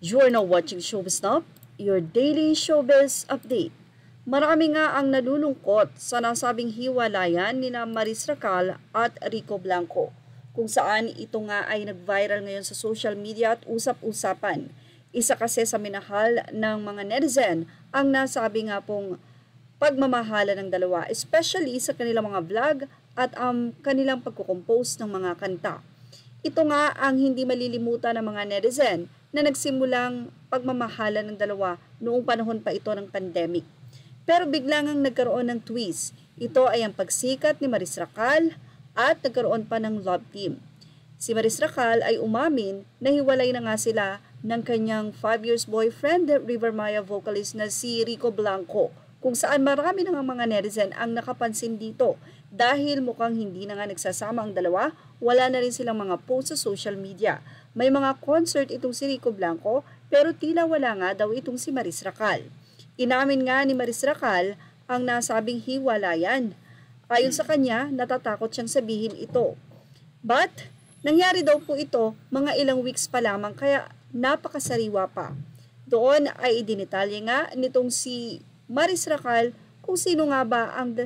You're now watching Showbiz Now, your daily showbiz update. Marami nga ang nalulungkot sa nasabing hiwalayan ni Maris Racal at Rico Blanco, kung saan ito nga ay nag-viral ngayon sa social media at usap-usapan. Isa kasi sa minahal ng mga netizen ang nasabi nga pong pagmamahala ng dalawa, especially sa kanilang mga vlog at kanilang pagkukompose ng mga kanta. Ito nga ang hindi malilimutan ng mga netizen na nagsimulang pagmamahala ng dalawa noong panahon pa ito ng pandemic. Pero bigla ngang nagkaroon ng twist. Ito ay ang pagsikat ni Maris Racal at nagkaroon pa ng love team. Si Maris Racal ay umamin na hiwalay na nga sila ng kanyang 5 years boyfriend, River Maya vocalist na si Rico Blanco, kung saan marami ng mga netizen ang nakapansin dito dahil mukhang hindi na nga nagsasama ang dalawa, wala na rin silang mga post sa social media. May mga concert itong si Rico Blanco pero tila wala nga daw itong si Maris Racal. Inamin nga ni Maris Racal ang nasabing hiwalayan. Ayon sa kanya, natatakot siyang sabihin ito. But nangyari daw po ito mga ilang weeks pa lamang kaya napakasariwa pa. Doon ay idinitalye nga nitong si Maris Racal kung sino nga ba ang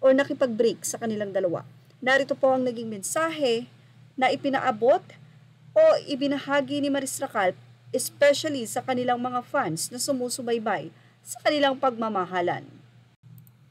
nakipag-break sa kanilang dalawa. Narito po ang naging mensahe na ipinaabot o ibinahagi ni Maris Racal, especially sa kanilang mga fans na sumusubaybay sa kanilang pagmamahalan.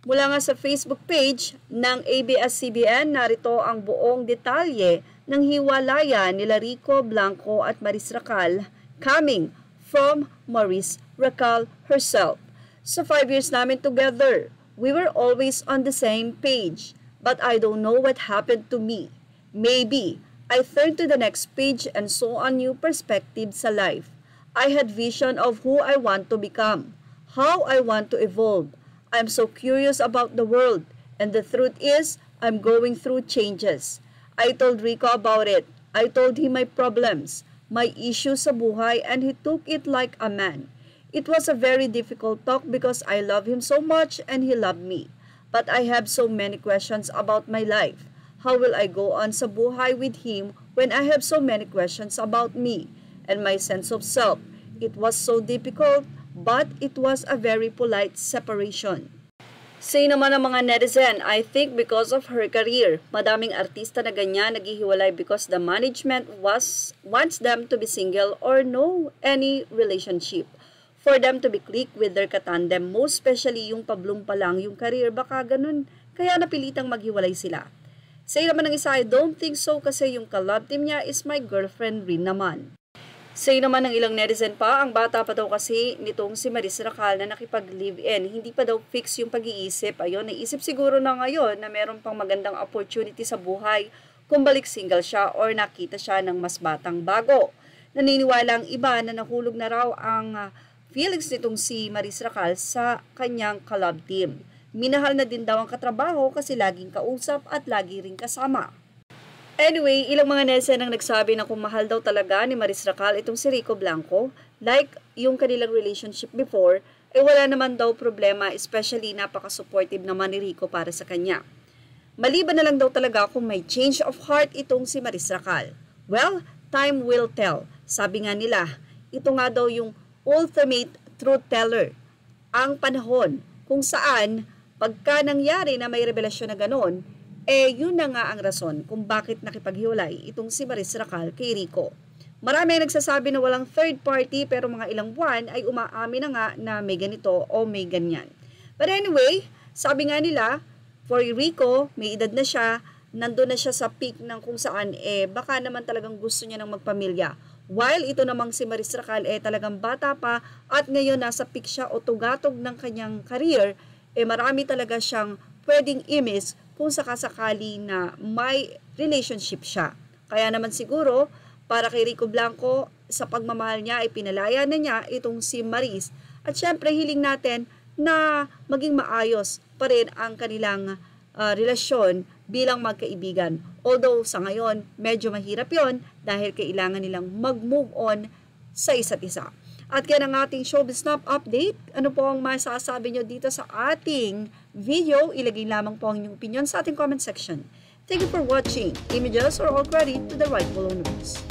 Mula nga sa Facebook page ng ABS-CBN, narito ang buong detalye ng hiwalayan nila Rico Blanco at Maris Racal coming from Maris Racal herself. So 5 years namin together, we were always on the same page, but I don't know what happened to me. Maybe I turned to the next page and saw a new perspective sa life. I had vision of who I want to become, how I want to evolve. I'm so curious about the world, and the truth is, I'm going through changes. I told Rico about it. I told him my problems, my issues sa buhay, and he took it like a man. It was a very difficult talk because I love him so much and he loved me. But I have so many questions about my life. How will I go on sa buhay with him when I have so many questions about me and my sense of self? It was so difficult, but it was a very polite separation. Say naman ng mga netizen, I think because of her career, madaming artista na ganyan naghihiwalay because the management wants them to be single or no any relationship. For them to be click with their katandem, most especially yung pablong pa lang yung career, baka ganun, kaya napilitang maghiwalay sila. Say naman ng isa, I don't think so kasi yung ka-love team niya is my girlfriend rin naman. Say naman ng ilang netizen pa, ang bata pa daw kasi nitong si Maris Racal na nakipag-live-in, hindi pa daw fix yung pag-iisip. Ayun, naisip siguro na ngayon na meron pang magandang opportunity sa buhay kung balik single siya or nakita siya ng mas batang bago. Naniniwala ang iba na nahulog na raw ang feelings nitong si Maris Racal sa kanyang ka-love team. Minahal na din daw ang katrabaho kasi laging kausap at lagi ring kasama. Anyway, ilang mga netizen ang nagsabi na kung mahal daw talaga ni Maris Racal itong si Rico Blanco, like yung kanilang relationship before, ay wala naman daw problema, especially napaka-supportive naman ni Rico para sa kanya. Maliban na lang daw talaga kung may change of heart itong si Maris Racal. Well, time will tell. Sabi nga nila, ito nga daw yung ultimate truth teller, ang panahon kung saan pagka nangyari na may revelasyon na ganon, yun na nga ang rason kung bakit nakipaghiwalay itong si Maris Racal kay Rico. Marami ang nagsasabi na walang third party pero mga ilang buwan ay umaamin na nga na may ganito o may ganyan. But anyway, sabi nga nila, for Rico, may edad na siya, nandun na siya sa peak ng kung saan baka naman talagang gusto niya ng magpamilya. While ito namang si Maris Racal talagang bata pa at ngayon nasa peak siya o tugatog ng kanyang career, marami talaga siyang pwedeng i-miss kung sakasakali na may relationship siya. Kaya naman siguro, para kay Rico Blanco, sa pagmamahal niya ay pinalaya na niya itong si Maris. At syempre hiling natin na maging maayos pa rin ang kanilang relasyon bilang magkaibigan. Although sa ngayon, medyo mahirap yon dahil kailangan nilang mag-move on sa isa't isa. At yan ang ating Showbiz Now update. Ano po ang masasabi nyo dito sa ating video? Ilagay lamang po ang inyong opinion sa ating comment section. Thank you for watching. Images are all credit to the rightful owners.